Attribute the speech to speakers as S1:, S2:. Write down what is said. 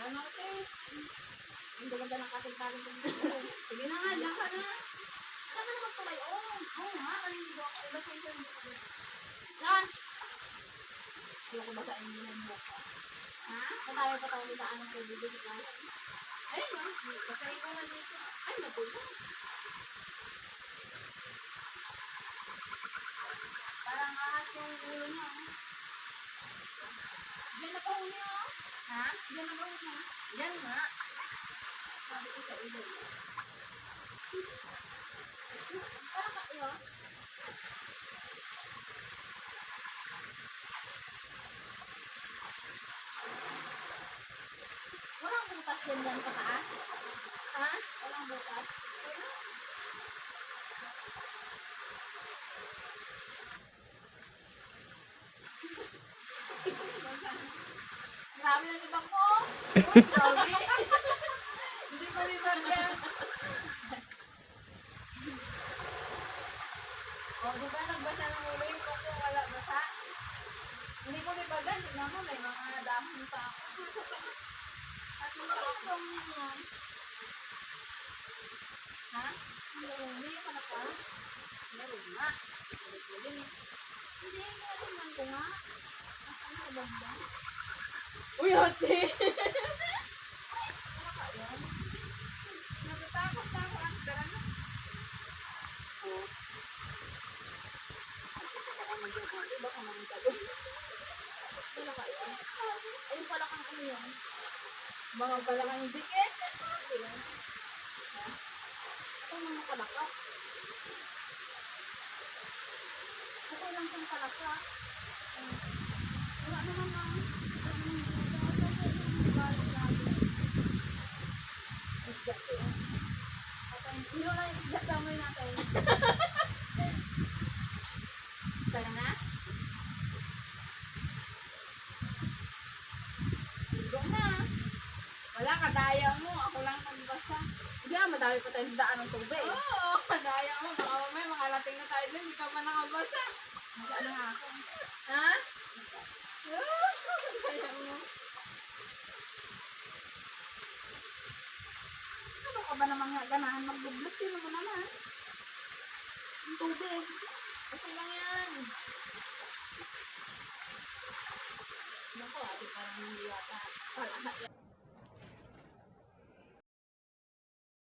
S1: Ano ate? Ang gaganda ng kating-kating ko. Sige na nga, diyan ka na. Saan ka naman tumayo? Oo nga, kanina ako. Iba sa isang buka. Yan! Ayaw ko basahin mo ng buka. Ha? Patayo pa tayo sa anong pwede sa kaya. Ayun nga, basahin ko na dito. Ay, matulog. Parang ahas yung ulo niya. Diyan na pa huli oh. Ha? Diyan na pa huli. Diyan nga. Sabi ko sa ulo. Parang ka iyo. Walang butas yan pataas. Ha? Walang butas. Grabe na ibang mo. Uy, grabe. Hindi ko libag yan. O, diba nagbasa ng ulo yung kung wala basa? Hindi ko libagan. Tignan mo, may mga dahon pa ako. At mga itong yan. Ha? Hindi ka na pa? Meron nga. Hindi, tingnan ko nga. Ano ka ba ba? Uy, ate! Ano ka yan? Natatakot na ako. Ang tara na. Oo. Baka mag-ate, baka mag-ate. Ano ka yan? Ayun pala kang ano yan. Baka pala kang dikit. Ayan. Ha? Ito mga kalaka. Okay lang siyang kalaka. Wala naman na. Isda ko yan. Hindi lang yung isda sa amoy natin. Tara na? Ligo na. Wala, kadaya mo. Ako lang nagbasa. Hindi ah, madami pa tayong daan ng tubig. Oo, kadaya mo. Baka mamaya makalating na tayo din. Hindi ka man nakabasa. Ano nga ako? Ha? Kadaya mo. Ano ka ba namang ganahan mag-dublot? Sino mo naman? Yung tubig. Kasi lang yan. Naku, ate parang hindi yata. Pala.